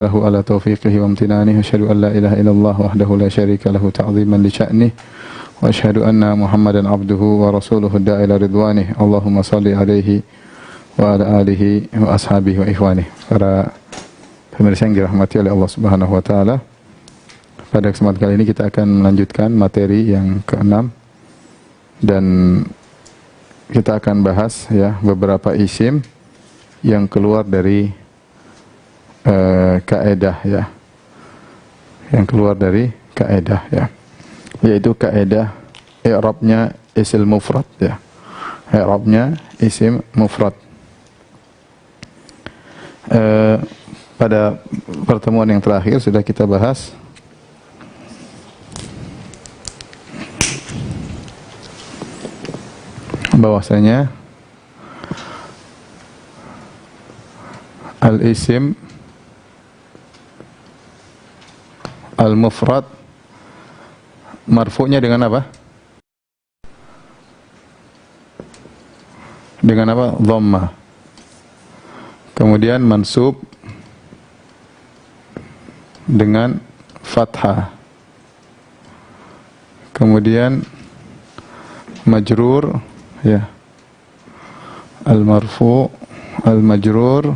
lahu ala taufiqihi wa amtinanihi, asyhadu an la ilaha illallah wahdahu la syarika lahu ta'ziman li sya'nihi, wa asyhadu anna Muhammadan abduhu wa rasuluhu da'a ila ridwanihi. Allahumma salli alaihi wa ala alihi wa ashabihi wa ikhwanihi. Para pemirsa yang dirahmati oleh Allah Subhanahu wa taala, pada kesempatan kali ini kita akan melanjutkan materi yang ke-6 dan kita akan bahas ya beberapa isim yang keluar dari kaedah ya, yang keluar dari kaedah ya, yaitu kaedah i'rabnya isim mufrad ya, i'rabnya isim mufrad. Pada pertemuan yang terakhir sudah kita bahas bahwasanya al-isim al-mufrad marfu'nya dengan apa? Dengan apa? Dhamma. Kemudian mansub dengan fathah. Kemudian majrur ya. Al-marfu' al-majrur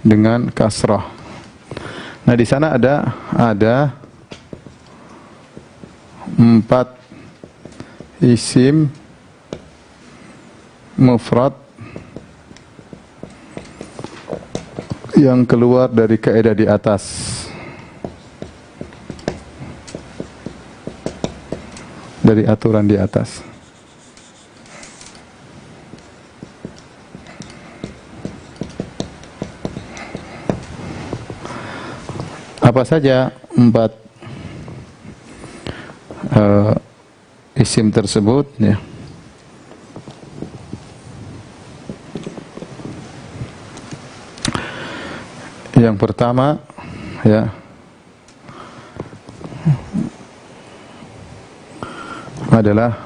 dengan kasrah. Nah, di sana ada 4 isim mufrad yang keluar dari kaidah di atas. Dari aturan di atas. Apa saja 4 isim tersebut ya? Yang pertama ya adalah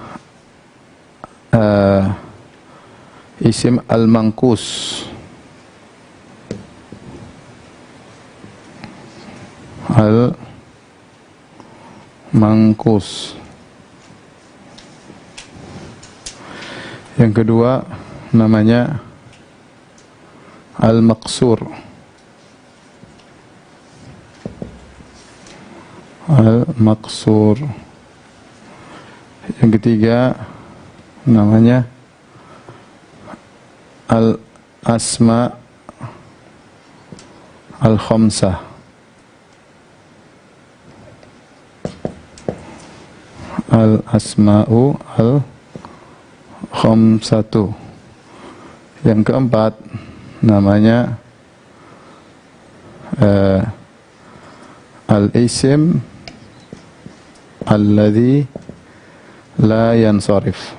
isim al-manqus. Al-manqus. Yang kedua namanya al-maqsur. Al-maqsur. Yang ketiga namanya al-asma al-khamsah. Al-asma'u al-khamsatu. Yang keempat namanya al-isim alladhi la yansarif.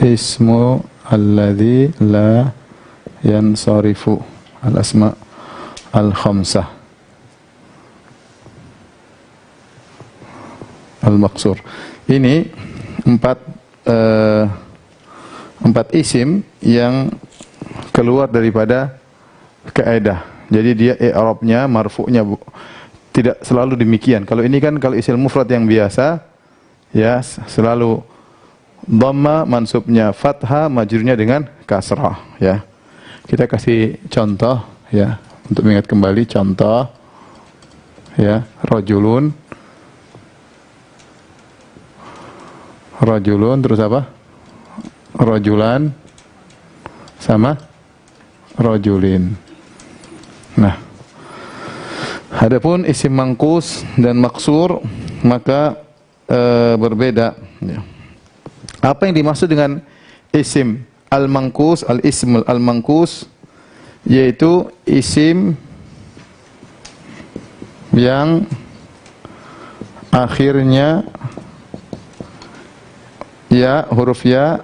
Ismu alladhi la yansarifu. Al-asma' al-khamsah. Al-maqsur. Ini 4 isim yang keluar daripada kaidah. Jadi dia i'rabnya, marfu'nya tidak selalu demikian. Kalau ini kan kalau isim mufrad yang biasa ya selalu dhamma, mansubnya fathah, majrurnya dengan kasrah ya. Kita kasih contoh ya untuk mengingat kembali contoh ya, rajulun terus apa? Rajulan sama rajulin. Nah, adapun isim mangkus dan maksur maka berbeda ya. Apa yang dimaksud dengan isim al-mangkus, al-ism al-mangkus, yaitu isim yang akhirnya ya, huruf ya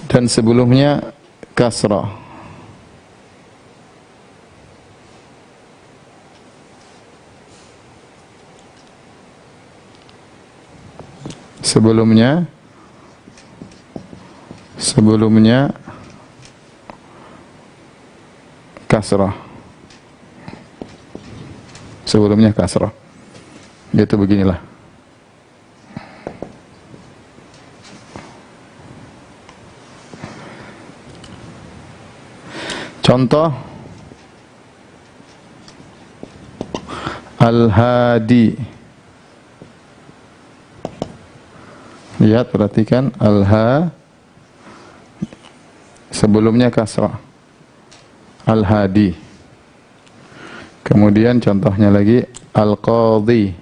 dan sebelumnya kasrah. Sebelumnya kasrah. Sebelumnya kasrah. Yaitu beginilah. Contoh Al-Hadi. Lihat, perhatikan Al-Ha sebelumnya kasrah. Al-Hadi. Kemudian contohnya lagi Al-Qadhi.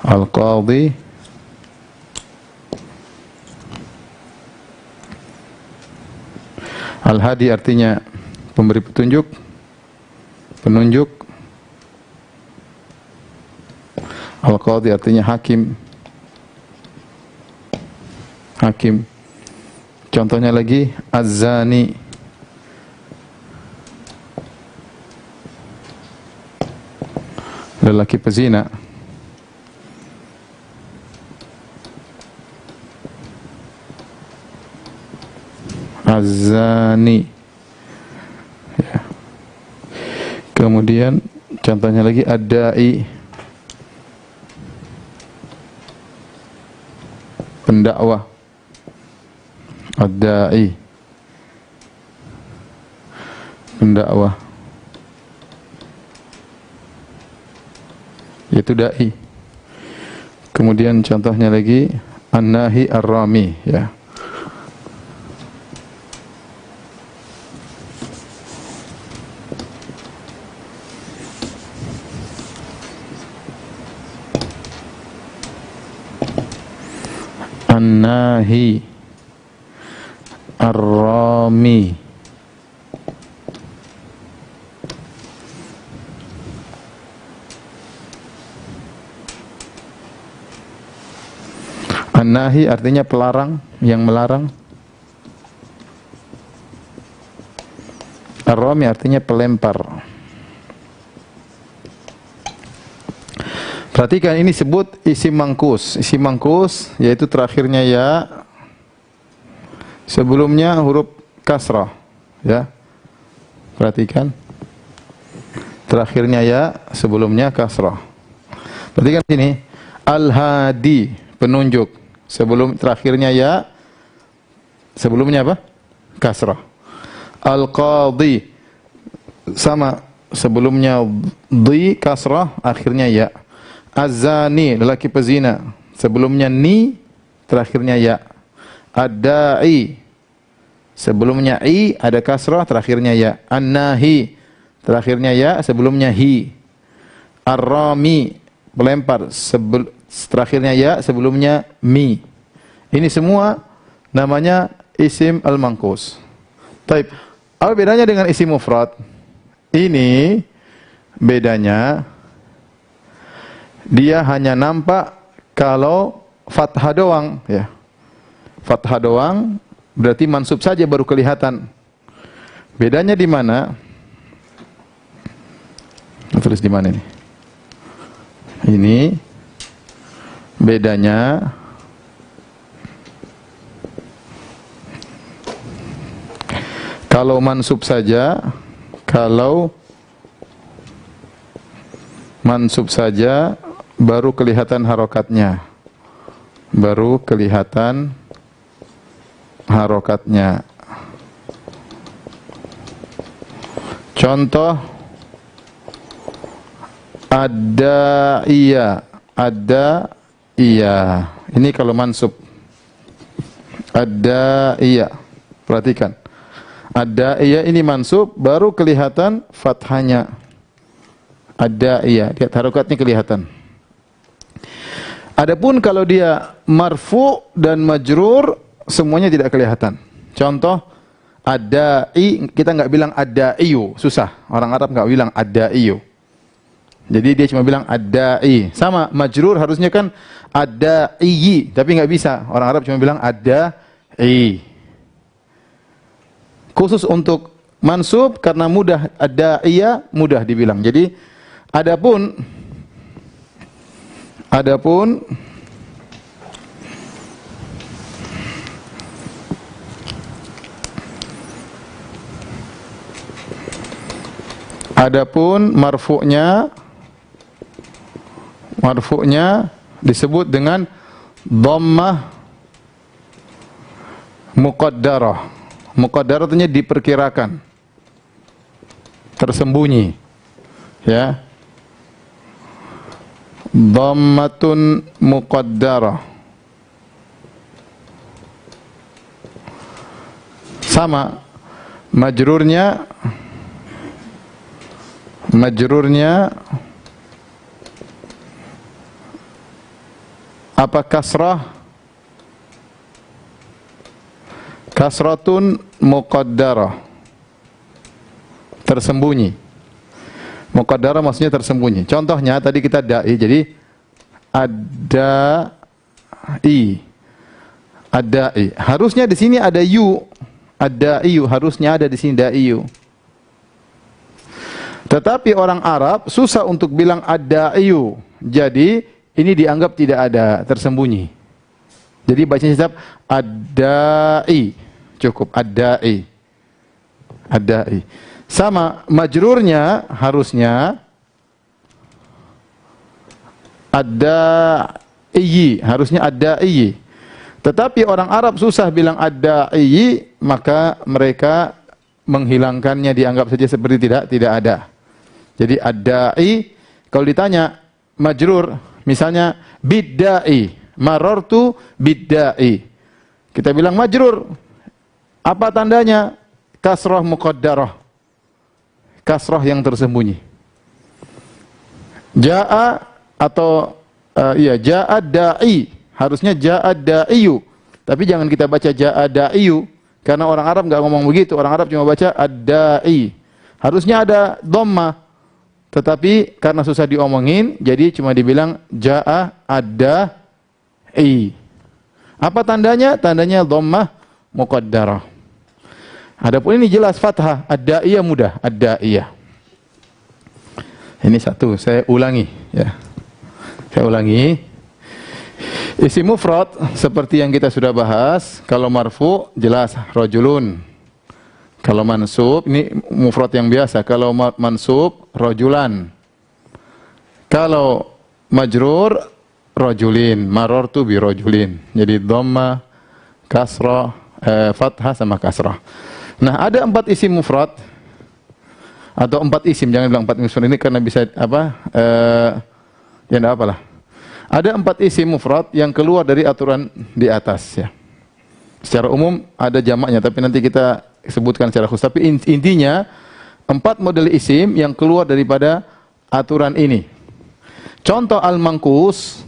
Al-Qadhi. Al-Hadi artinya pemberi petunjuk, penunjuk. Al-Qadhi artinya hakim. Hakim. Contohnya lagi Az-Zani. Lelaki pezina. Az-Zani. Ya. Kemudian contohnya lagi Ad-Da'i. Pendakwah. Ad-Da'i. Pendakwah. Yaitu dai. Kemudian contohnya lagi An-Nahi Ar-Rami, ya. An-Nahi Ar-Rami. An-Nahi artinya pelarang, yang melarang. Ar-Rami artinya pelempar. Perhatikan, ini sebut isim mangkus. Isim mangkus yaitu terakhirnya ya, sebelumnya huruf kasrah, ya. Perhatikan. Terakhirnya ya, sebelumnya kasrah. Perhatikan sini. Al-Hadi, penunjuk. Sebelum terakhirnya ya, sebelumnya apa? Kasrah. Al-Qadhi, sama, sebelumnya di kasrah, akhirnya ya. Az-Zani, lelaki pezina, sebelumnya ni, terakhirnya ya. Ad-Da'i, sebelumnya i, ada kasrah, terakhirnya ya. An-Nahi, terakhirnya ya, sebelumnya hi. Ar-Rami, pelempar, terakhirnya ya, sebelumnya mi. Ini semua namanya isim al-mangkus. Taib. Apa bedanya dengan isim mufrad? Ini bedanya, dia hanya nampak kalau fathah doang, ya. Fathah doang berarti mansub saja baru kelihatan. Bedanya di mana? Tulis di mana ini? Ini bedanya kalau mansub saja, kalau mansub saja baru kelihatan harokatnya. Baru kelihatan harokatnya. Contoh ada iya, ada iya. Ini kalau mansub. Ada iya. Perhatikan. Ada iya ini mansub baru kelihatan fathahnya. Ada iya, lihat harokatnya kelihatan. Adapun kalau dia marfu dan majrur, semuanya tidak kelihatan. Contoh, ada-i, kita nggak bilang ada-iyu, susah. Orang Arab nggak bilang ada-iyu. Jadi dia cuma bilang ada-i. Sama, majrur harusnya kan ada-iyi, tapi nggak bisa. Orang Arab cuma bilang ada-i. Khusus untuk mansub, karena mudah, ada-iya, mudah dibilang. Jadi, Adapun marfu'nya disebut dengan dhammah muqaddarah. Muqaddarah artinya diperkirakan, tersembunyi, ya. Dhammatun muqaddarah. Sama majrurnya apa kasrah? Kasratun muqaddarah, tersembunyi. Muqaddarah maksudnya tersembunyi. Contohnya tadi kita da'i, jadi ad-da'i. Harusnya di sini ada yu. Ad-da'iyu harusnya ada di sini da'iyu. Tetapi orang Arab susah untuk bilang ad-da'iyu. Jadi ini dianggap tidak ada, tersembunyi. Jadi bacanya tetap ad-da'i. Cukup ad-da'i. Ad-da'i. Sama majrurnya harusnya ad-da'i, harusnya ad-da'i. Tetapi orang Arab susah bilang ad-da'i, maka mereka menghilangkannya, dianggap saja seperti tidak ada. Jadi ad-da'i, kalau ditanya majrur, misalnya bid-da'i, marartu bid-da'i. Kita bilang majrur. Apa tandanya? Kasrah muqaddarah. Kasrah yang tersembunyi. Ja'a atau ja'a da'i. Harusnya ja'a da'iyu. Tapi jangan kita baca ja'a da'iyu, karena orang Arab enggak ngomong begitu. Orang Arab cuma baca ad-da'i. Harusnya ada dhammah. Tetapi karena susah diomongin, jadi cuma dibilang ja'a ad-da'i. Apa tandanya? Tandanya dhammah muqaddarah. Adapun ini jelas fathah, ad-da'iyah mudah, ad-da'iyah. Ini satu, saya ulangi, ya. Saya ulangi. Isim mufrad seperti yang kita sudah bahas, kalau marfu jelas rajulun. Kalau mansub, ini mufrad yang biasa. Kalau mansub rajulan. Kalau majrur rajulin, marartu bi rajulin. Jadi dhamma, kasrah, fathah sama kasrah. Nah, ada 4 isim mufrad atau 4 isim, jangan bilang 4 isim ini karena bisa ya enggak apalah. Ada 4 isim mufrad yang keluar dari aturan di atas, ya. Secara umum ada jamaknya, tapi nanti kita sebutkan secara khusus. Tapi intinya 4 model isim yang keluar daripada aturan ini. Contoh al-manqus.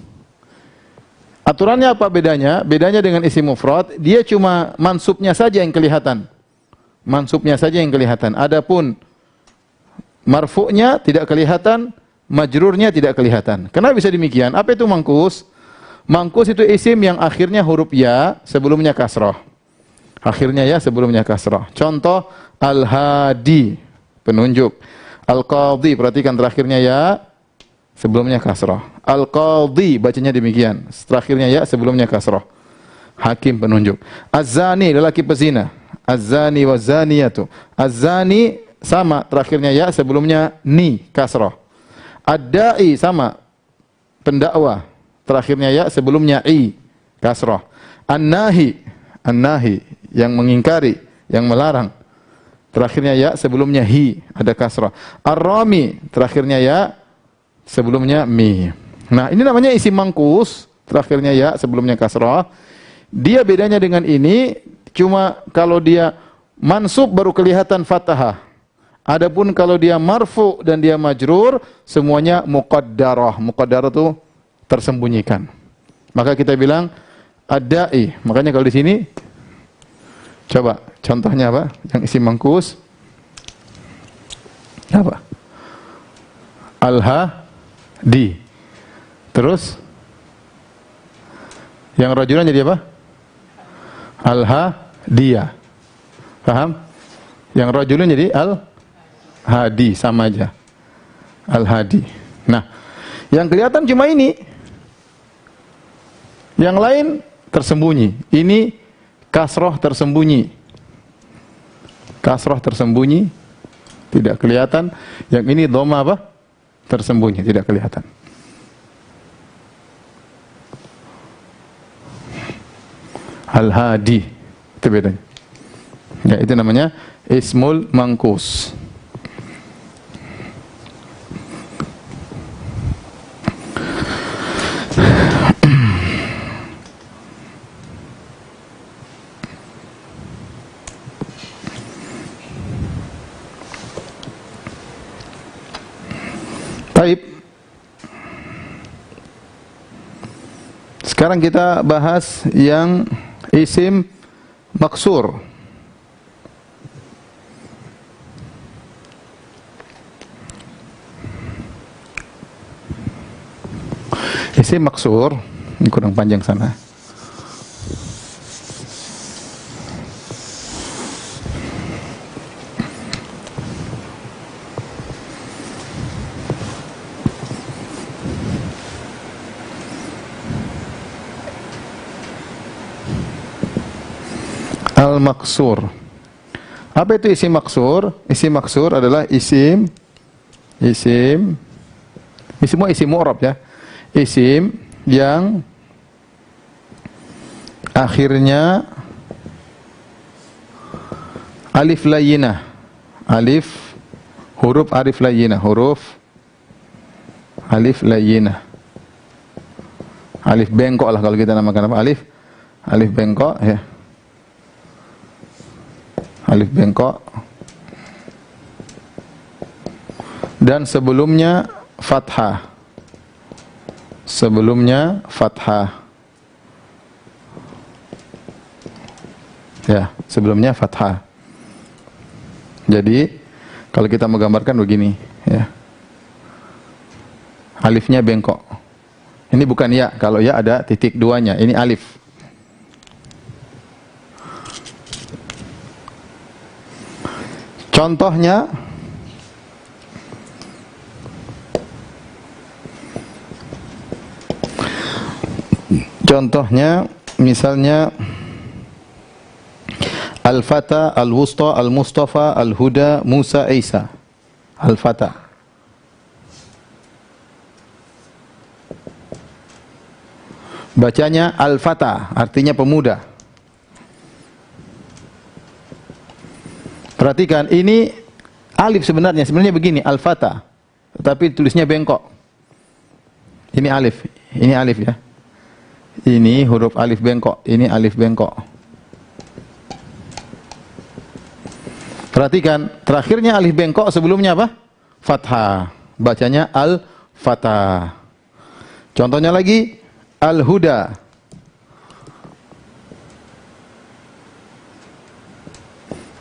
Aturannya apa bedanya? Bedanya dengan isim mufrad, dia cuma mansubnya saja yang kelihatan. Mansubnya saja yang kelihatan. Adapun marfu'nya tidak kelihatan, majrurnya tidak kelihatan. Kenapa bisa demikian? Apa itu manqus? Manqus itu isim yang akhirnya huruf ya, sebelumnya kasrah. Akhirnya ya, sebelumnya kasrah. Contoh al-hadi, penunjuk. Al-qadhi, perhatikan terakhirnya ya, sebelumnya kasrah. Al-qadhi, bacanya demikian. Terakhirnya ya, sebelumnya kasrah. Hakim, penunjuk. Az-zani, lelaki pezina. Az-zani wa zaniyatu. Az-zani sama, terakhirnya ya, sebelumnya ni, kasrah. Ad-da'i sama, pendakwa. Terakhirnya ya, sebelumnya i, kasrah. An-nahi, an-nahi, yang mengingkari, yang melarang. Terakhirnya ya, sebelumnya hi, ada kasrah. Ar-rami, terakhirnya ya, sebelumnya mi. Nah, ini namanya isim manqus, terakhirnya ya, sebelumnya kasrah. Dia bedanya dengan ini, cuma kalau dia mansub baru kelihatan fathah. Adapun kalau dia marfu dan dia majrur, semuanya muqaddarah. Muqaddarah itu tersembunyikan. Maka kita bilang ad-da'i. Makanya kalau di sini coba contohnya apa? Yang isim manqus apa? Al-hadi. Terus yang rajulan jadi apa? Al-hadiyah. Paham? Yang rajulun jadi al-hadi, sama aja. Al-Hadi. Nah, yang kelihatan cuma ini. Yang lain tersembunyi. Ini kasroh tersembunyi. Kasroh tersembunyi, tidak kelihatan. Yang ini dhamma apa? Tersembunyi, tidak kelihatan. Al-Hadi, itu bedanya. Ya, itu namanya ismul mangkus. Baik. Sekarang kita bahas yang isim maksur. Isim maksur, ini kurang panjang sana. Al-maksur. Apa itu isim maksur? Isim maksur adalah isim semua isim mu'rab ya. Isim yang akhirnya alif layyinah. Huruf alif layyinah, huruf alif layyinah. Alif bengkok lah kalau kita namakan apa? Alif bengkok ya. Alif bengkok. Dan sebelumnya fathah. Ya, sebelumnya fathah. Jadi, kalau kita menggambarkan begini, ya. Alifnya bengkok. Ini bukan ya, kalau ya ada titik duanya, ini alif. Contohnya misalnya Al-Fata, Al-Wusta, Al-Mustafa, Al-Huda, Musa, Isa. Al-Fata. Bacanya Al-Fata, artinya pemuda. Perhatikan, ini alif sebenarnya begini, Al-Fata. Tetapi tulisnya bengkok. Ini alif ya. Ini huruf alif bengkok, ini alif bengkok. Perhatikan, terakhirnya alif bengkok, sebelumnya apa? Fathah. Bacanya Al-Fatah. Contohnya lagi, Al-Huda.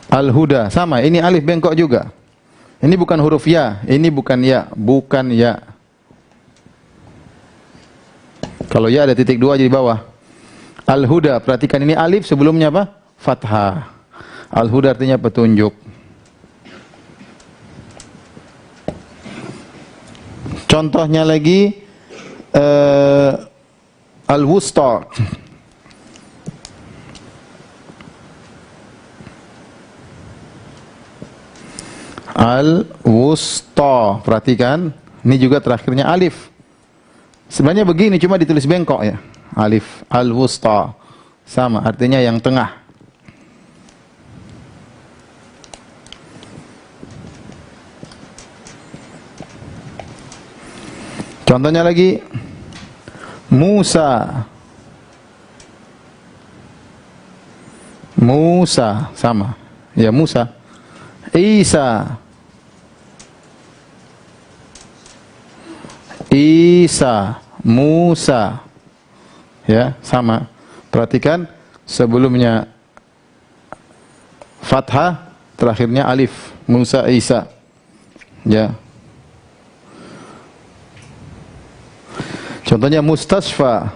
Al-Huda, sama, ini alif bengkok juga. Ini bukan huruf ya, ini bukan ya. Kalau ya ada titik dua jadi bawah. Al-Huda, perhatikan ini alif, sebelumnya apa? Fathah. Al-Huda artinya petunjuk. Contohnya lagi Al-Wusta. Al-Wusta. Perhatikan, ini juga terakhirnya alif. Sebenarnya begini, cuma ditulis bengkok ya. Alif, Al-Wusta. Sama, artinya yang tengah. Contohnya lagi Musa. Sama. Ya, Musa. Isa. Musa. Ya, sama. Perhatikan, sebelumnya fathah, terakhirnya alif. Musa, Isa. Ya. Contohnya Mustasfa.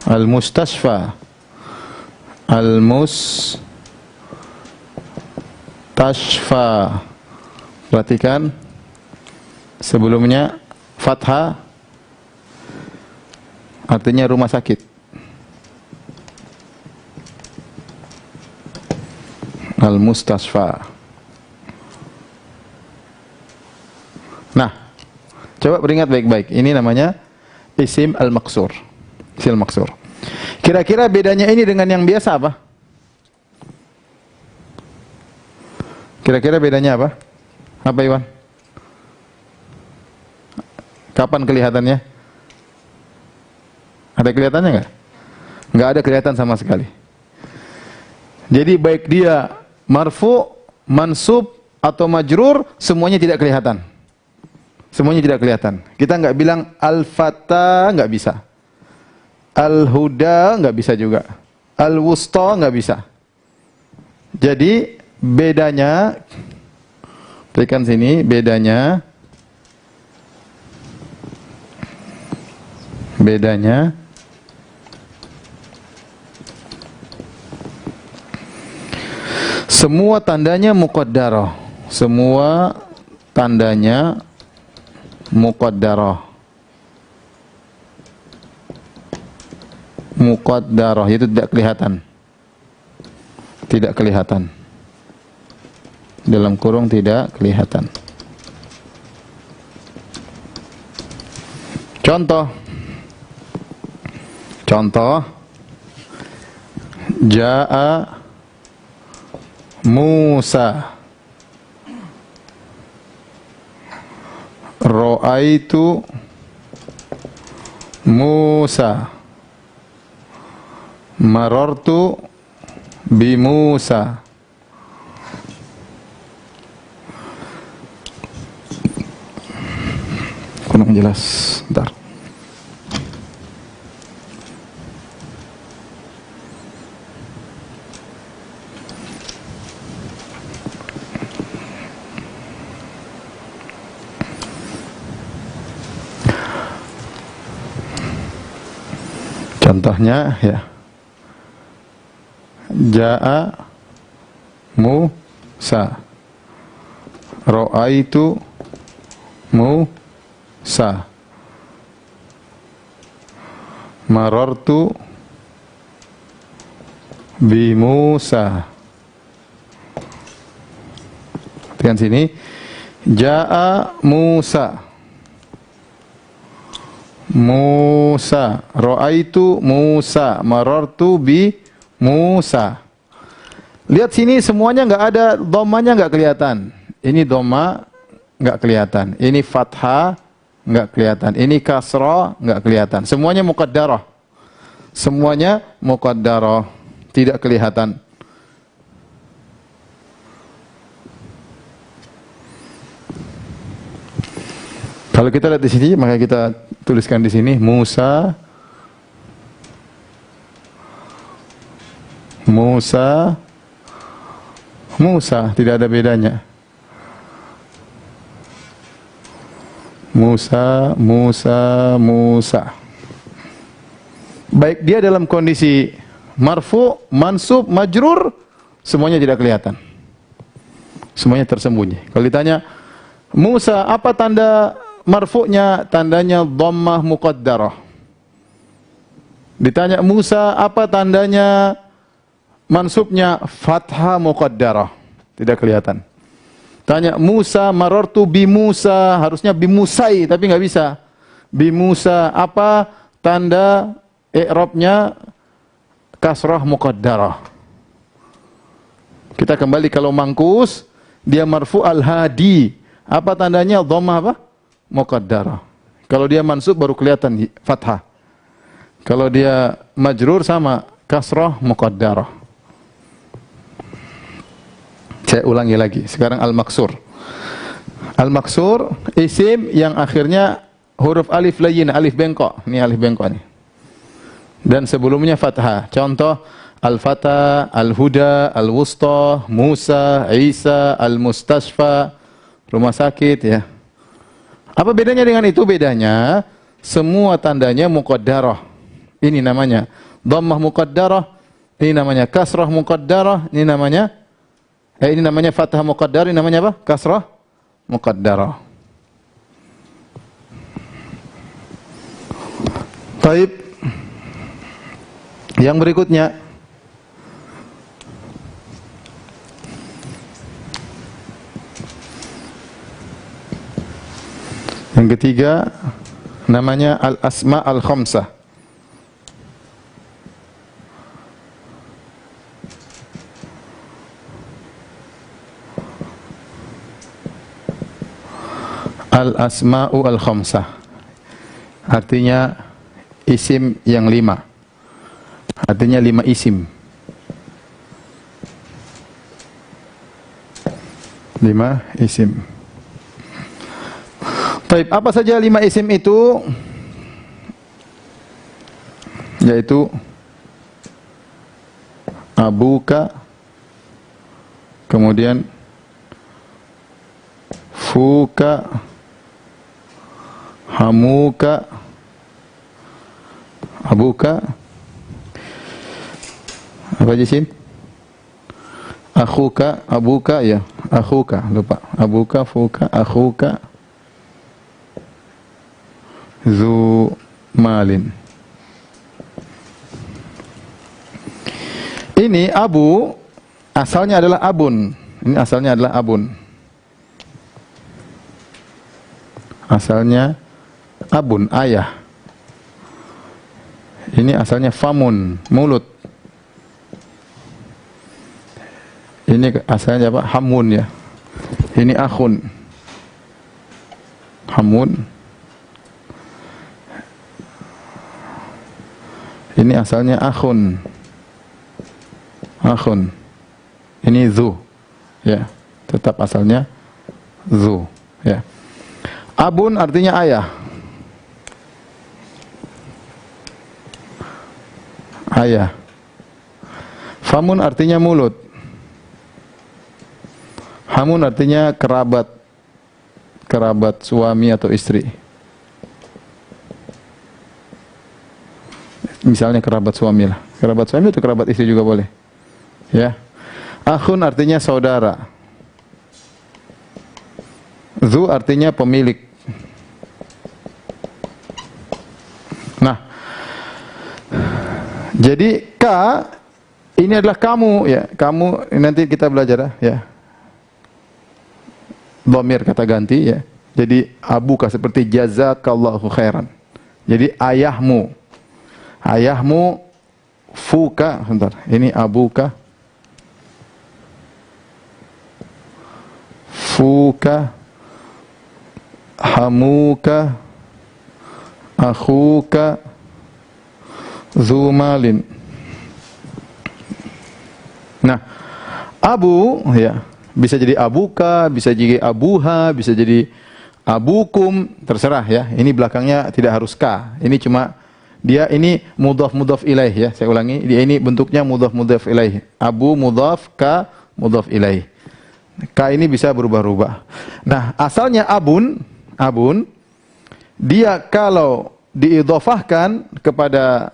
Al-Mustasfa. Al-Mustashfa. Perhatikan sebelumnya fathah artinya rumah sakit. Al-Mustashfa. Nah, coba beringat baik-baik. Ini namanya isim al-maksur. Isim al-maksur. Kira-kira bedanya ini dengan yang biasa apa? Kira-kira bedanya apa? Apa, Iwan? Kapan kelihatannya? Ada kelihatannya nggak? Nggak ada kelihatan sama sekali. Jadi baik dia marfu, mansub, atau majrur, semuanya tidak kelihatan. Semuanya tidak kelihatan. Kita nggak bilang al-fata, nggak bisa. Al-huda, nggak bisa juga. Al-wusta, nggak bisa. Jadi bedanya, berikan sini bedanya. Semua tandanya muqaddarah. Semua tandanya muqaddarah. Muqaddarah itu tidak kelihatan. Tidak kelihatan. Dalam kurung tidak kelihatan. Contoh. Ja'a Musa. Ra'aitu Musa. Marartu bi Musa. Kurang jelas. Bentar. Contohnya ya. Ja'a Musa. Ra'aitu Musa. Marartu bi Musa. Perhatikan sini. Ja'a Musa. Musa, ra'aitu Musa, marartu bi Musa. Lihat sini semuanya nggak ada dhammanya, nggak kelihatan. Ini dhamma nggak kelihatan. Ini fathah nggak kelihatan. Ini kasrah nggak kelihatan. Semuanya muqaddarah. Semuanya muqaddarah, tidak kelihatan. Kalau kita lihat di sini, maka kita tuliskan di sini Musa, tidak ada bedanya. Musa. Baik dia dalam kondisi marfu, mansub, majrur, semuanya tidak kelihatan. Semuanya tersembunyi. Kalau ditanya, Musa, apa tanda marfu'nya? Tandanya dhammah muqaddarah. Ditanya Musa, apa tandanya mansubnya? Fathah muqaddarah. Tidak kelihatan. Tanya Musa, marartu bi Musa, harusnya bi Musai, tapi nggak bisa. Bi Musa, apa tanda i'rabnya? Kasrah muqaddarah. Kita kembali kalau mangkus, dia marfu al-hadi. Apa tandanya? Dhammah apa? Muqaddarah. Kalau dia mansub baru kelihatan fathah. Kalau dia majrur sama kasrah muqaddarah. Saya ulangi lagi. Sekarang al-maksur. Al-maksur isim yang akhirnya huruf alif layyin, alif bengkok. Ini alif bengkok nih. Dan sebelumnya fathah. Contoh al-fata, al-huda, al-wusta, Musa, Isa, al-mustashfa, rumah sakit ya. Apa bedanya dengan itu? Bedanya semua tandanya muqaddarah. Ini namanya dhammah muqaddarah, ini namanya kasrah muqaddarah, ini namanya fathah muqaddarah, ini namanya apa? Kasrah muqaddarah. Baik. Yang berikutnya, yang ketiga namanya al-asma al-khamsah. Al-asma'u al-khamsah. Artinya isim yang 5. Artinya 5 isim. 5 isim. Baik, apa saja 5 isim itu? Yaitu abuka, kemudian fuka, hamuka, abuka, apa aja sih? Akhuka, abuka ya, akhuka, lupa. Abuka, fuka, akhuka, zu malin. Ini abu asalnya adalah abun. Ini asalnya adalah abun. Asalnya abun, ayah. Ini asalnya famun, mulut. Ini asalnya apa? Hamun ya. Ini akhun. Hamun. Ini asalnya akhun. Akhun. Ini zu. Ya, tetap asalnya zu, ya. Abun artinya ayah. Ayah. Famun artinya mulut. Hamun artinya kerabat. Kerabat suami atau istri. Misalnya kerabat suami lah. Kerabat suami atau kerabat istri juga boleh. Ya. Akhun artinya saudara. Zu artinya pemilik. Nah, jadi ka ini adalah kamu ya. Kamu nanti kita belajar ya. Dhamir kata ganti ya. Jadi abuka seperti jazakallahu khairan. Jadi ayahmu. Ayahmu fuka, sebentar. Ini abuka. Fuka, hamuka, akhuka, zumalin. Nah, abu ya bisa jadi abuka, bisa jadi abuha, bisa jadi abukum, terserah ya. Ini belakangnya tidak harus ka. Ini cuma dia ini mudhaf ilaih ya. Saya ulangi, dia ini bentuknya mudhaf ilaih. Abu mudhaf, ka mudhaf ilaih. Ka ini bisa berubah-ubah. Nah, asalnya abun, dia kalau diidhofahkan kepada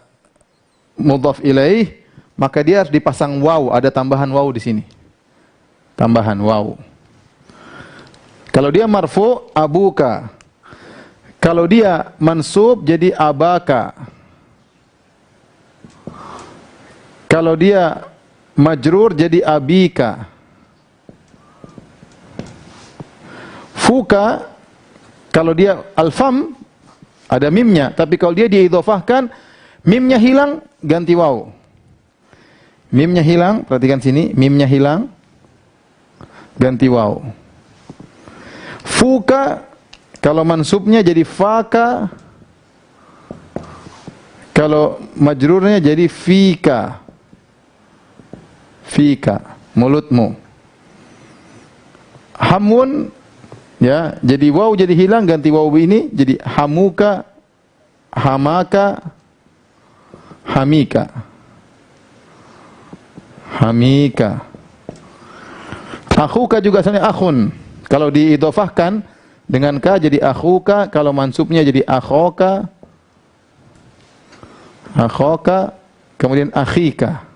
mudhaf ilaih, maka dia harus dipasang waw, ada tambahan waw di sini. Tambahan waw. Kalau dia marfu, abuka. Kalau dia mansub, jadi abaka. Kalau dia majrur, jadi abika. Fuka, kalau dia alfam, ada mimnya. Tapi kalau dia diidhofahkan, mimnya hilang, ganti waw. Mimnya hilang, perhatikan sini, mimnya hilang, ganti waw. Fuka, kalau mansubnya jadi faka, kalau majrurnya jadi fika. Fika, mulutmu. Hamun, ya, jadi waw jadi hilang, ganti waw ini jadi hamuka, hamaka, hamika. Hamika. Akhuka juga asalnya akhun. Kalau diidhofahkan dengan ka jadi akhuka, kalau mansubnya jadi akhoka, kemudian akhika.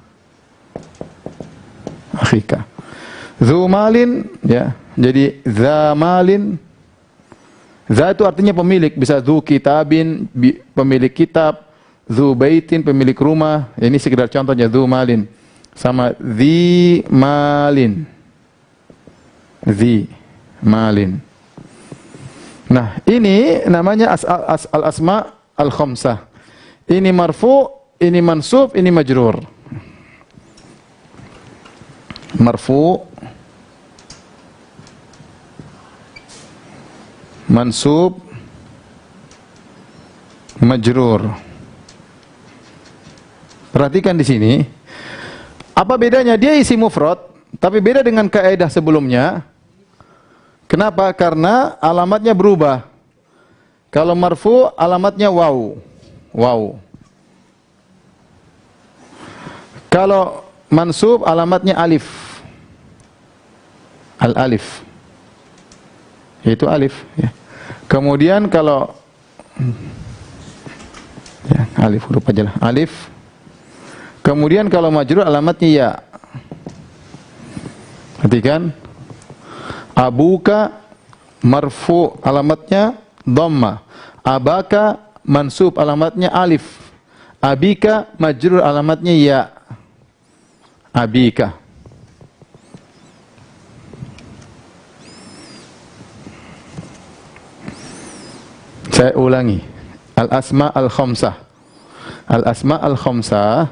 akhika. Dzu malin, ya. Jadi dza malin. Dza itu artinya pemilik, bisa dzu kitabin, pemilik kitab, dzu baitin, pemilik rumah. Ini sekedar contohnya dzu malin. Sama dzi malin. Dzi malin. Nah, ini namanya al-asma al-khamsah. Ini marfu, ini mansub, ini majrur. Marfu, mansub, majrur. Perhatikan di sini. Apa bedanya? Dia isi mufrad, tapi beda dengan kaidah sebelumnya. Kenapa? Karena alamatnya berubah. Kalau marfu, alamatnya waw. Waw. Kalau mansub, alamatnya alif. Al-alif. Itu alif, ya. Kemudian kalau ya, alif huruf aja lah. Alif. Kemudian kalau majrur alamatnya ya. Perhatikan. Abuka marfu alamatnya dhamma. Abaka mansub alamatnya alif. Abika majrur alamatnya ya. Abika. Saya ulangi. Al-asma al-khamsah. Al-asma al-khamsah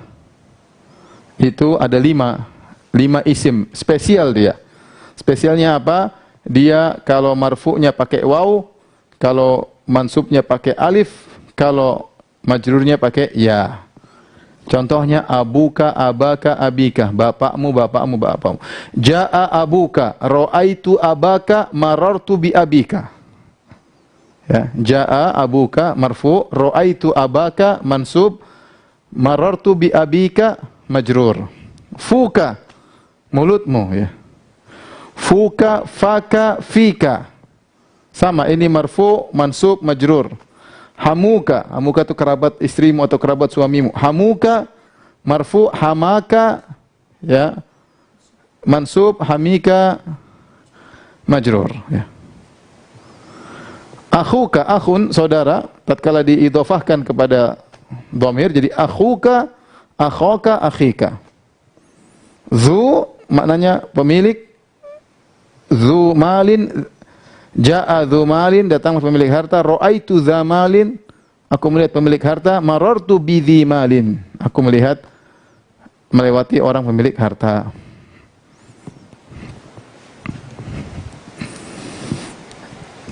itu ada 5 isim spesial dia. Spesialnya apa? Dia kalau marfu'nya pakai waw, kalau mansubnya pakai alif, kalau majrurnya pakai ya. Contohnya abuka, abaka, abika, bapakmu, bapakmu, bapakmu. Ja'a abuka, ra'aitu abaka, marartu bi abika. Ya, ja'a abuka marfu, ra'aitu abaka mansub, marartu bi abika majrur. Fuka mulutmu, ya. Fuka, faka, fika. Sama, ini marfu, mansub, majrur. Hamuka, hamuka itu kerabat istrimu atau kerabat suamimu. Hamuka marfu, hamaka, ya. Mansub, hamika, majrur, ya. Akhuka, akhun, saudara, tatkala diidhofahkan kepada dhamir jadi akhuka, akhaka, akhika. Zu maknanya pemilik, zu malin, ja'a zu malin, datang pemilik harta, ra'aitu za malin, aku melihat pemilik harta, marartu bi dzi malin, aku melihat melewati orang pemilik harta.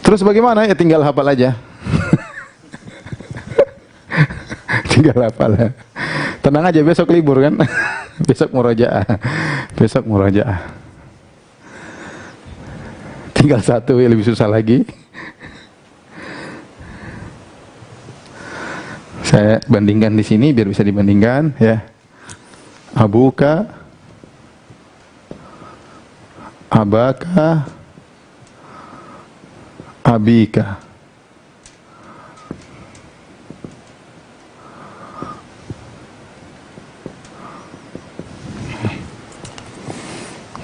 Terus bagaimana? Ya tinggal hafal aja. Tinggal hafal. Tenang aja, besok libur kan? Besok murojaah. Besok murojaah. Tinggal satu, ya lebih susah lagi. Saya bandingkan di sini biar bisa dibandingkan, ya. Abuka, abaka, abika.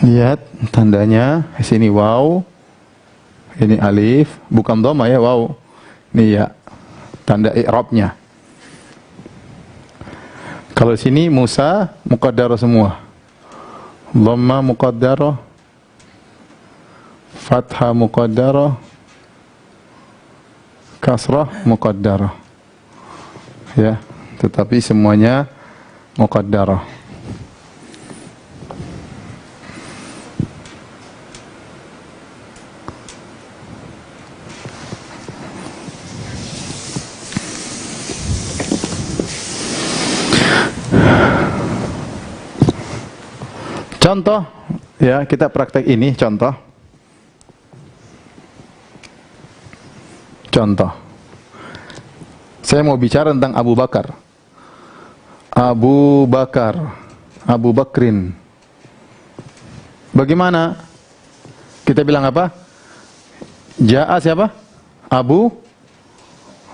Lihat tandanya, di sini waw, ini alif, bukan dhamma ya, waw. Ini ya, tanda i'rabnya. Kalau sini Musa muqaddarah semua. Dhamma muqaddarah, fathah muqaddarah, kasrah muqaddarah. Ya, tetapi semuanya muqaddarah. Contoh, ya kita praktek ini contoh. Contoh. Saya mau bicara tentang Abu Bakar. Abu Bakar, Abu Bakrin. Bagaimana? Kita bilang apa? Ja'a siapa? Abu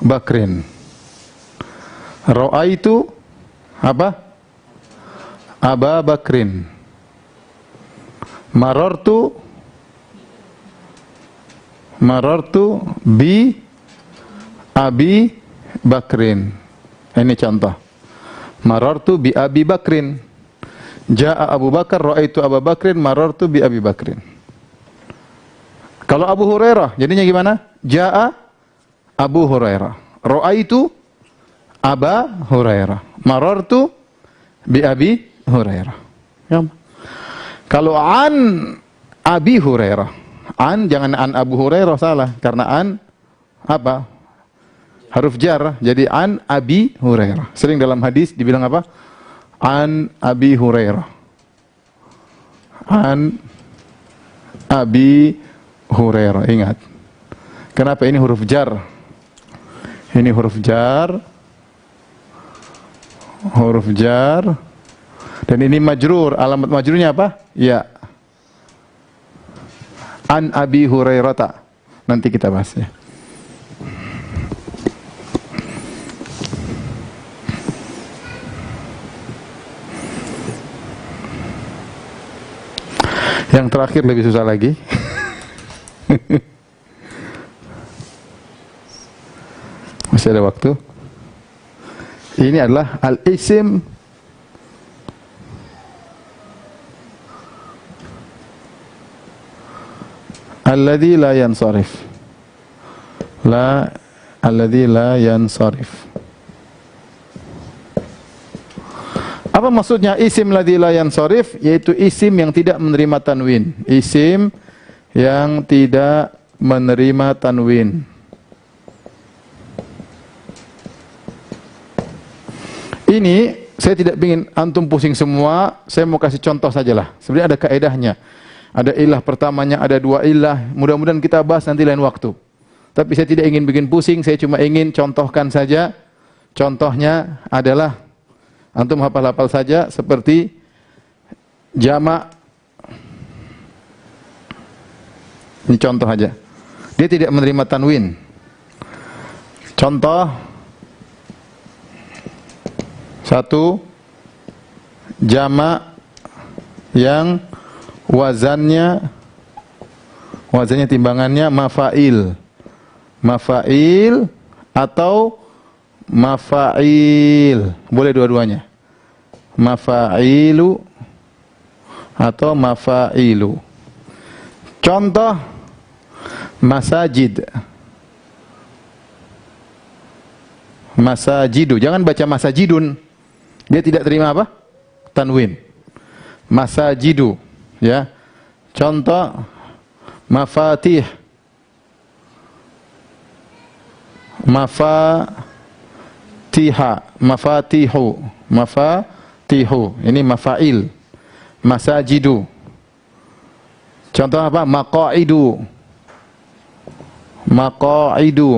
Bakrin. Ra'aitu apa? Aba Bakrin. Marartu bi Abi Bakrin. Ini contoh. Marartu bi Abi Bakrin. Ja'a Abu Bakar, ra'aitu Abu Bakrin, marartu bi Abi Bakrin. Kalau Abu Hurairah, jadinya gimana? Ja'a Abu Hurairah, ra'aitu Aba Hurairah, marartu bi Abi Hurairah. Ya. Kalau an Abi Hurairah, an jangan an Abu Hurairah, salah, karena an apa? Huruf jar, jadi an Abi Hurairah. Sering dalam hadis dibilang apa? An Abi Hurairah. An Abi Hurairah. Ingat. Kenapa ini huruf jar? Ini huruf jar. Huruf jar. Dan ini majrur. Alamat majrurnya apa? Ya. An Abi Hurairah. Nanti kita bahas ya. Yang terakhir lebih susah lagi. Masih ada waktu. Ini adalah al-isim alladzi la yansarif. Alladzi la yansarif. Apa maksudnya isim ladzi la yansarif? Yaitu isim yang tidak menerima tanwin. Isim yang tidak menerima tanwin. Ini saya tidak ingin antum pusing semua, saya mau kasih contoh sajalah. Sebenarnya ada kaedahnya. Ada ilah pertamanya, ada dua ilah. Mudah-mudahan kita bahas nanti lain waktu. Tapi saya tidak ingin bikin pusing, saya cuma ingin contohkan saja. Contohnya adalah antum hafal-hafal saja seperti jamak. Ini contoh aja. Dia tidak menerima tanwin. Contoh satu, jamak yang wazannya timbangannya mafail. Mafail atau mafail. Boleh dua-duanya. Mafailu atau mafailu. Contoh masajid. Masajidu. Jangan baca masajidun. Dia tidak terima apa? Tanwin. Masajidu. Ya. Contoh mafatih. Mafatihu. Ini mafail. Masajidu. Contoh apa? Maqaidu.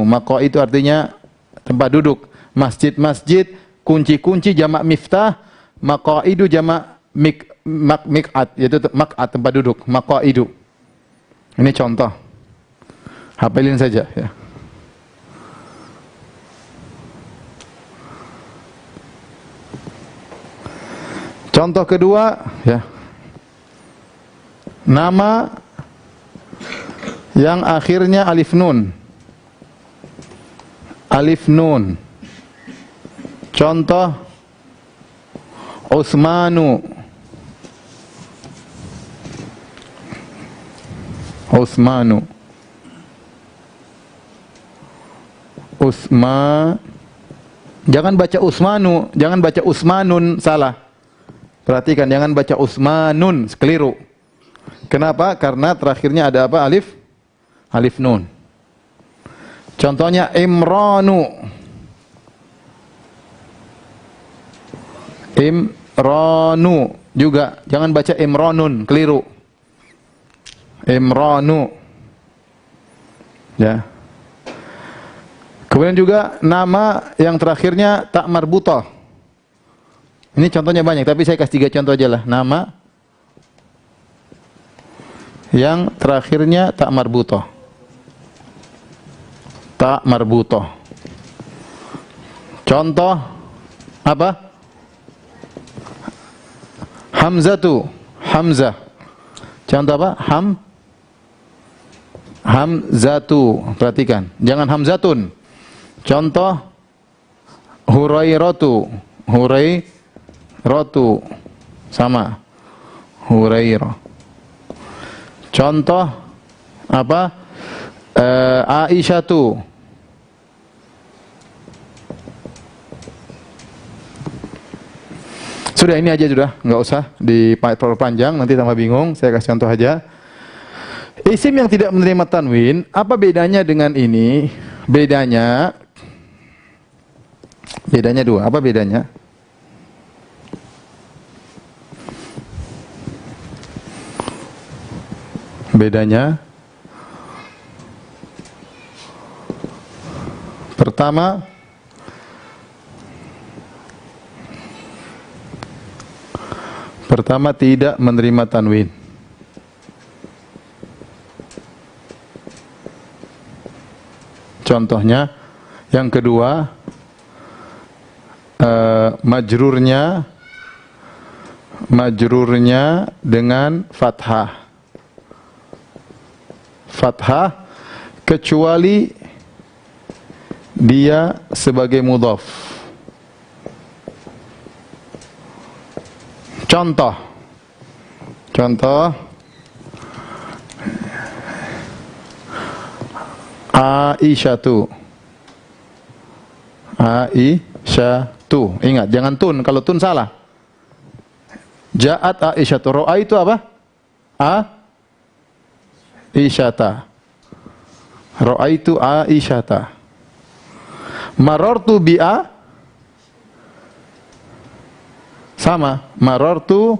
Maqaidu artinya tempat duduk. Masjid, kunci-kunci jamak miftah. Maqaidu jamak miq'at, yaitu maq'at, tempat duduk. Maqaidu. Ini contoh. Hafalin saja ya. Contoh kedua, ya. Nama yang akhirnya alif nun. Alif nun. Contoh Utsmanu. Jangan baca Utsmanu, jangan baca Utsmanun, salah. Perhatikan, jangan baca Utsmanun, keliru. Kenapa? Karena terakhirnya ada apa? Alif nun. Contohnya Imranu. Juga jangan baca Imranun, keliru. Imranu. Ya. Kemudian juga nama yang terakhirnya tak marbutah. Ini contohnya banyak, tapi saya kasih 3 contoh aja lah. Nama yang terakhirnya tak marbutah. Tak marbutah. Contoh apa? Hamzah. Contoh apa? Hamzatu. Perhatikan, jangan hamzatun. Contoh Hurairatu. Hurairatu. Sama. Hurairah. Contoh apa? Aisyatu. Sudah, ini aja sudah, nggak usah diperpanjang, nanti tambah bingung. Saya kasih contoh aja. Isim yang tidak menerima tanwin, apa bedanya dengan ini? Bedanya dua. Apa bedanya? Bedanya pertama, tidak menerima tanwin. Contohnya, yang kedua, majrurnya dengan fathah. Fathah kecuali dia sebagai mudhaf. Contoh Aisyatu. Ingat, jangan tun. Kalau tun salah. Ja'at Aisyatu. Ro'a itu apa? Aisyata. Ro'a itu Aisyata. Marartu bi'a. Sama. Marartu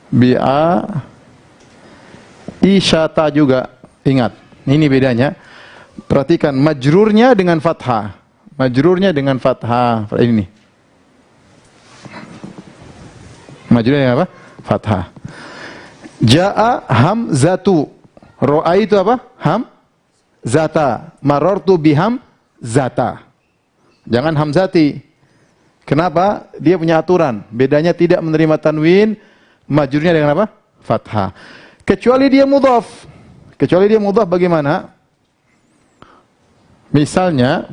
bi'a Isyata juga. Ingat, ini bedanya. Perhatikan, majrurnya dengan fathah. Majrurnya dengan fathah. Ini. Majrurnya dengan apa? Fathah. Ja'a hamzatu. Ro'a itu apa? Hamzata. Marartu biham zata. Jangan hamzati. Kenapa? Dia punya aturan. Bedanya tidak menerima tanwin, majrurnya dengan apa? Fathah. Kecuali dia mudhaf. Kecuali dia mudhaf bagaimana? Misalnya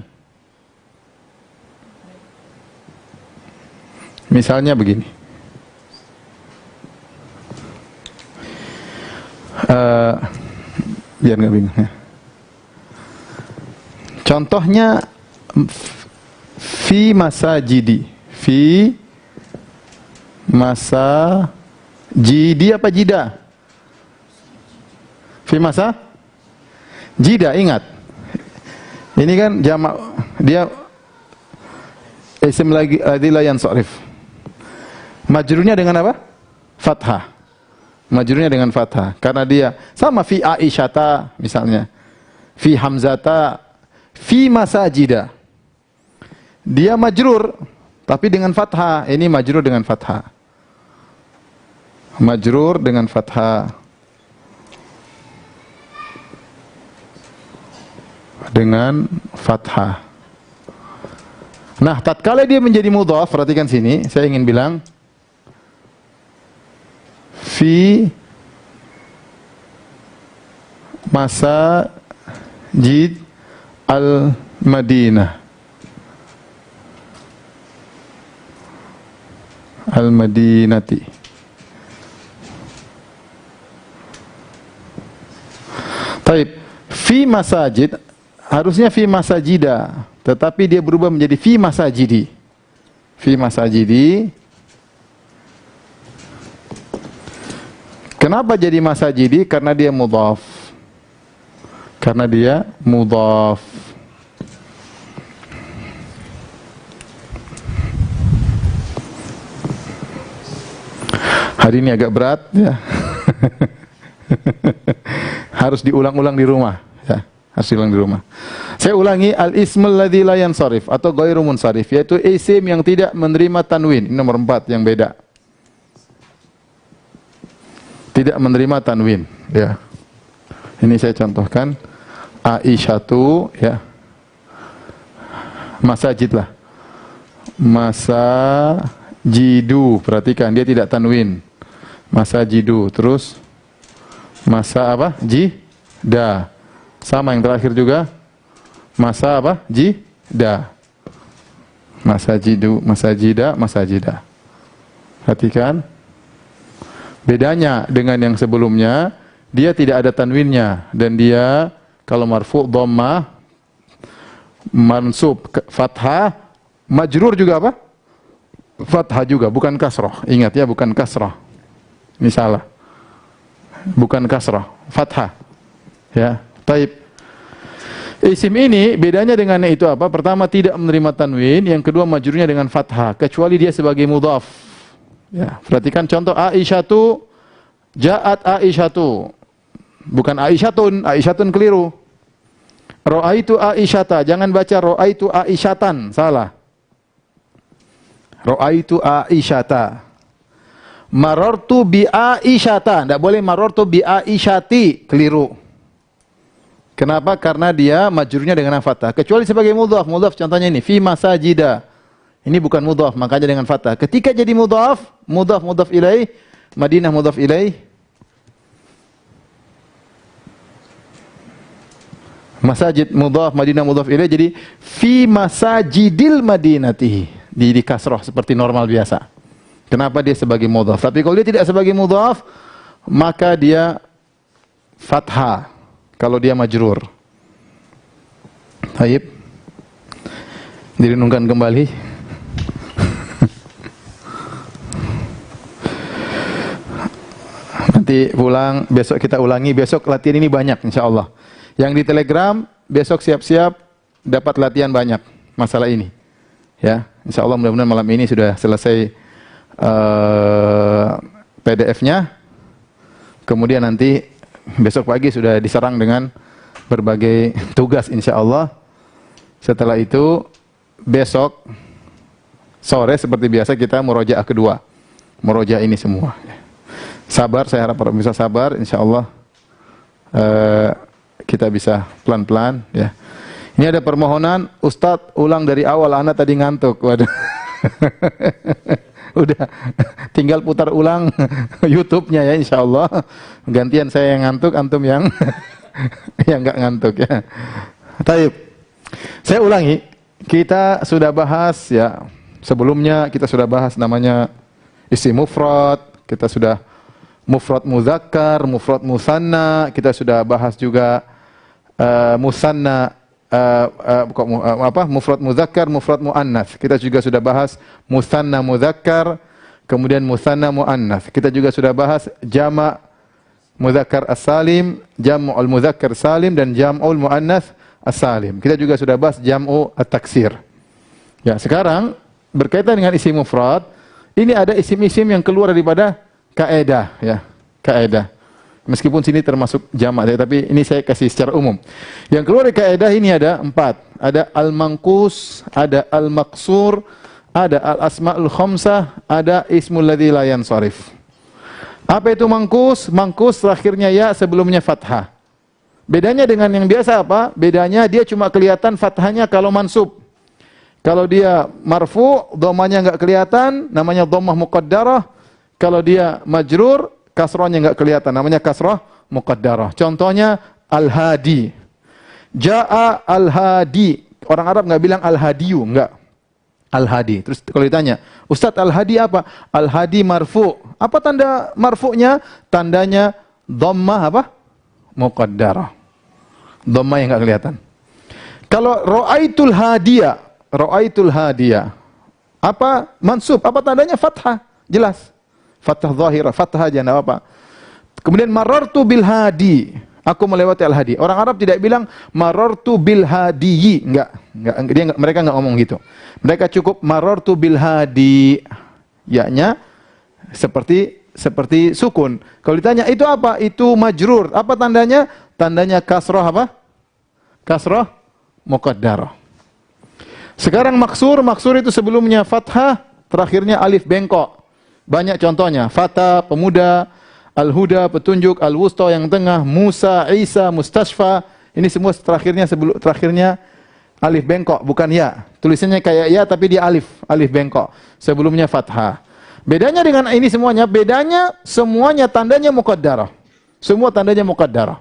begini. Biar nggak bingung ya. Contohnya fi masajidi. Fi masajidi apa jida? Fi masa jida, ingat. Ini kan jamak, dia isim lagi la yansarif. Majrurnya dengan apa? Fathah. Majrurnya dengan fathah. Karena dia sama fi Aisyata misalnya. Fi Hamzata, fi masajida. Dia majrur tapi dengan fathah. Ini majrur dengan fathah. Majrur dengan fathah. Dengan fathah. Nah, tatkala dia menjadi mudhaf, perhatikan sini, saya ingin bilang fi masajid al-Madinah. Al-Madinati. Taib, fi masajid harusnya fi masajida, tetapi dia berubah menjadi fi masajidi. Fi masajidi. Kenapa jadi masajidi? Karena dia mudhaf. Karena dia mudhaf. Hari ini agak berat ya. Harus diulang-ulang di rumah ya. Harus diulang di rumah. Saya ulangi, al-ismul ladzi la yansarif atau ghairu munsharif, yaitu isim yang tidak menerima tanwin. Ini nomor 4 yang beda. Tidak menerima tanwin, ya. Ini saya contohkan Aisyatu, ya. Masajid lah. Masajidu, perhatikan dia tidak tanwin. Masajidu, terus Masa apa? Jida. Sama yang terakhir juga. Masa apa? Jida. Masajidu, masajida, masajida. Perhatikan. Bedanya dengan yang sebelumnya, dia tidak ada tanwinnya dan dia kalau marfu dhammah, mansub fathah, majrur juga apa? Fathah juga, bukan kasrah. Ingat ya, bukan kasrah. Ini salah. Bukan kasrah, fathah. Ya, taib. Isim ini bedanya dengan itu apa? Pertama tidak menerima tanwin, yang kedua majrurnya dengan fathah kecuali dia sebagai mudhaf. Ya, perhatikan contoh Aisyatu, ja'at Aisyatu. Bukan Aisyatun, Aisyatun keliru. Ra'aitu Aisyata, jangan baca ra'aitu Aisyatan, salah. Ra'aitu Aisyata. Marartu bi Aisyata, enggak boleh marartu bi Aisyati, keliru. Kenapa? Karena dia majrurnya dengan fathah. Kecuali sebagai mudhaf. Mudhaf contohnya ini, fi masajida. Ini bukan mudhaf, makanya dengan fathah. Ketika jadi mudhaf, mudhaf ilaih, Madinah mudhaf ilaih. Masajid mudhaf, Madinah mudhaf ilaih, jadi fi masajidil Madinati. Di kasrah seperti normal biasa. Kenapa dia sebagai mudhaf? Tapi kalau dia tidak sebagai mudhaf, maka dia fathah. Kalau dia majrur. Baik. Direnungkan kembali. Nanti pulang, besok kita ulangi. Besok latihan ini banyak insyaAllah. Yang di Telegram, besok siap-siap dapat latihan banyak masalah ini. Ya, insyaAllah mudah-mudahan malam ini sudah selesai PDF-nya. Kemudian nanti besok pagi sudah diserang dengan berbagai tugas insyaAllah. Setelah itu besok sore seperti biasa kita murojaah kedua. Murojaah ini semua. Sabar, saya harap bisa sabar insyaAllah. Kita bisa pelan-pelan ya. Ini ada permohonan, Ustadz ulang dari awal, anak tadi ngantuk. Waduh. Udah, tinggal putar ulang YouTube-nya ya insyaallah. Gantian saya yang ngantuk, antum yang yang enggak ngantuk ya. Taib. Saya ulangi, kita sudah bahas ya. Sebelumnya kita sudah bahas namanya isim mufrad, kita sudah mufrad muzakkar, mufrad musanna, kita sudah bahas juga musanna mufrad muzakkar, mufrad muannats. Kita juga sudah bahas musanna muzakkar, kemudian musanna muannats. Kita juga sudah bahas jama' muzakkar as-salim, jam'ul muzakkar salim dan jam'ul muannats as-salim. Kita juga sudah bahas jam'u at-taksir. Ya, sekarang berkaitan dengan isim mufrad, ini ada isim-isim yang keluar daripada kaidah ya, kaidah. Meskipun sini termasuk jamak, tapi ini saya kasih secara umum. Yang keluar dari kaidah ini ada 4. Ada al-manqus, ada al-maqsur, ada al-asma'ul khamsah, ada ismul ladzi la yansharif. Apa itu manqus? Manqus terakhirnya ya, sebelumnya fathah. Bedanya dengan yang biasa apa? Bedanya dia cuma kelihatan fathahnya kalau mansub. Kalau dia marfu, dhammahnya enggak kelihatan, namanya dhammah muqaddarah. Kalau dia majrur, kasrahnya enggak kelihatan, namanya kasrah muqaddarah. Contohnya al-hadi. Ja'a al-hadi. Orang Arab enggak bilang al-hadiyu, enggak. Al-hadi. Terus kalau ditanya, Ustaz al-hadi apa? Al-hadi marfu. Apa tanda marfu'nya? Tandanya dhammah apa? Muqaddarah. Dhammah yang enggak kelihatan. Kalau ra'aitul hadiya, ra'aitul hadiya. Apa mansub? Apa tandanya? Fathah. Jelas. Fathah zahirah, fathah aja, enggak apa. Kemudian marartu bil hadi, aku melewati al hadi. Orang Arab tidak bilang marartu bil hadiyi, enggak. Mereka enggak ngomong gitu. Mereka cukup marartu bil hadi. Ya-nya seperti sukun. Kalau ditanya itu apa? Itu majrur. Apa tandanya? Tandanya kasrah apa? Kasrah muqaddarah. Sekarang maksur itu sebelumnya fathah, terakhirnya alif bengkok. Banyak contohnya, fata, pemuda, al-huda, petunjuk, al-wusta yang tengah, Musa, Isa, mustasfa. Ini semua terakhirnya alif bengkok, bukan ya. Tulisannya kayak ya tapi dia alif bengkok. Sebelumnya fathah. Bedanya dengan ini semuanya, bedanya semuanya tandanya muqaddarah. Semua tandanya muqaddarah.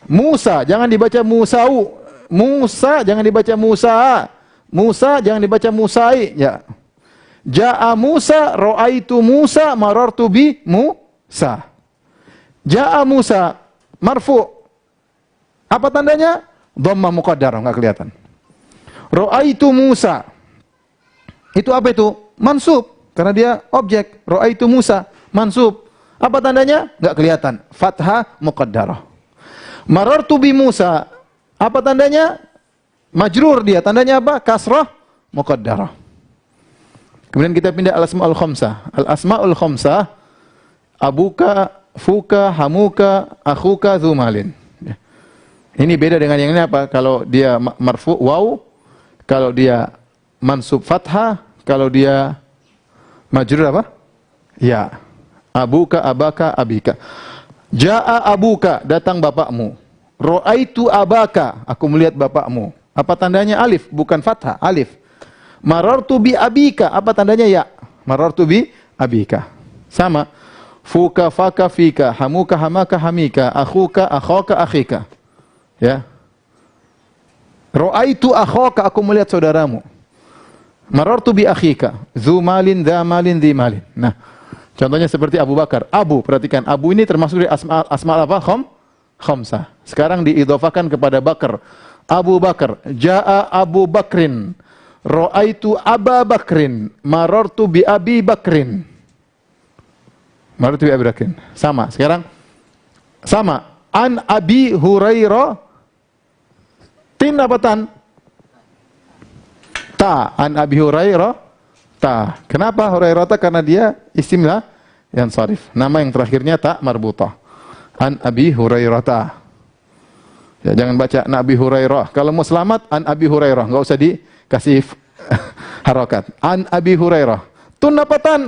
Musa jangan dibaca Musau. Musa jangan dibaca Musa. Musa jangan dibaca Musai, ya. Ja'a Musa, ra'aitu Musa, marartu bi Musa. Ja'a Musa marfu. Apa tandanya? Dhammah muqaddarah, enggak kelihatan. Ra'aitu Musa. Itu apa itu? Mansub, karena dia objek. Ra'aitu Musa, mansub. Apa tandanya? Enggak kelihatan. Fathah muqaddarah. Marartu bi Musa. Apa tandanya? Majrur dia. Tandanya apa? Kasrah muqaddarah. Kemudian kita pindah al-asma'ul khamsah. Al-asma'ul khamsah, abuka, fuka, hamuka, akhuka, dzumalin. Ini beda dengan yang ini apa? Kalau dia marfu waw, kalau dia mansub fathah, kalau dia majrur apa? Ya. Abuka, abaka, abika. Ja'a abuka, datang bapakmu. Ra'aitu abaka, aku melihat bapakmu. Apa tandanya? Alif, bukan fathah, alif. Marartu bi abika, apa tandanya? Ya. Marartu bi abika. Sama. Fuka, faka, fika, hamuka, hamaka, hamika, akhuka, akhaka, akhika. Ya. Ra'aitu akhaka, aku melihat saudaramu. Marartu bi akhika, dzu malin, dza malin, dzi malin. Nah, contohnya seperti Abu Bakar. Abu, perhatikan, Abu ini termasuk dari asma apa? Khamsah. Sekarang diidhafakan kepada Bakar. Abu Bakar, jaa Abu Bakrin. Ra'aitu Aba Bakrin. Marartu bi Abi Bakrin. Marartu bi Abi Bakrin. Sama. Sekarang sama. An Abi Hurairah. Tin apa tan? Ta. An Abi Hurairah. Ta. Kenapa Hurairah ta? Karena dia isim lah yang sharif. Nama yang terakhirnya ta marbutah. An Abi Hurairah ta. Ya, jangan baca an Abi Hurairah. Kalau mau selamat an Abi Hurairah, enggak usah dikasih harokat. An Abi Hurairah. Tun apa tan?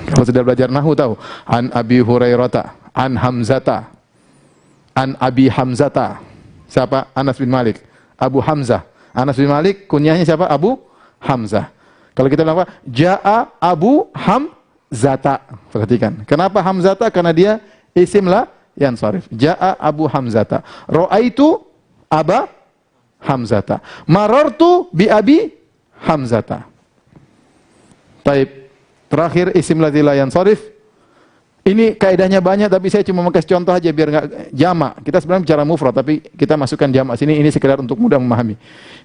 Kalau sudah belajar nahwu tahu. An Abi Hurairah ta. An Hamzata. An Abi Hamzata. Siapa? Anas bin Malik. Abu Hamzah. Anas bin Malik kunyahnya siapa? Abu Hamzah. Kalau kita bilang apa? Ja'a Abu Hamzata. Perhatikan. Kenapa Hamzata? Karena dia isim lah yang sharif. Ja'a Abu Hamzata. Ra'aitu Aba Hamzata. Marartu bi Abi Hamzata. Taib. Terakhir isim ladzi la yansharif. Ini kaidahnya banyak, tapi saya cuma kasih contoh aja biar enggak jamak. Kita sebenarnya bicara mufrad, tapi kita masukkan jamak sini. Ini sekedar untuk mudah memahami.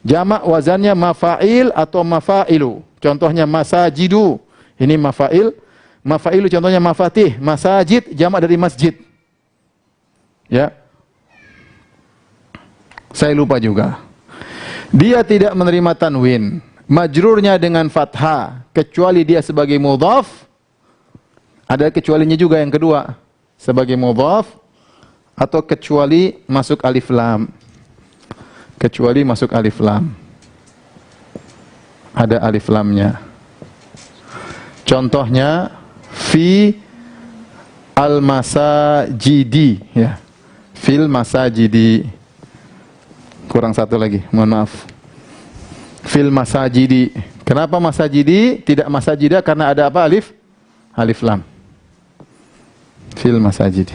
Jamak wazannya mafa'il atau mafa'ilu. Contohnya masajidu. Ini mafa'il. Mafa'ilu contohnya mafatih. Masajid jamak dari masjid. Ya. Saya lupa juga. Dia tidak menerima tanwin. Majrurnya dengan fathah kecuali dia sebagai mudhaf. Ada kecualinya juga yang kedua, sebagai mudhaf atau kecuali masuk alif lam. Kecuali masuk alif lam. Ada alif lamnya. Contohnya fi al-masajidi, ya. Fil masajidi. Kurang satu lagi, mohon maaf. Fil masajidi. Kenapa masajidi? Tidak masajida karena ada apa? Alif lam. Fil masajidi.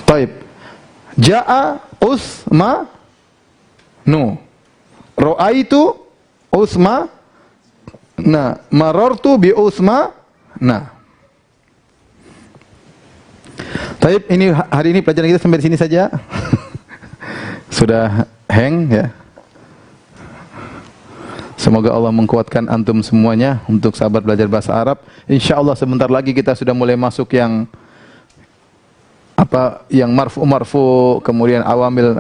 Taib. Ja'a Usma nu. Ra'aitu Usma na. Marartu bi Usma na. Taib, ini hari ini pelajaran kita sampai di sini saja. Sudah hang ya. Semoga Allah menguatkan antum semuanya untuk sabar belajar bahasa Arab. InsyaAllah sebentar lagi kita sudah mulai masuk yang marfu, kemudian awamil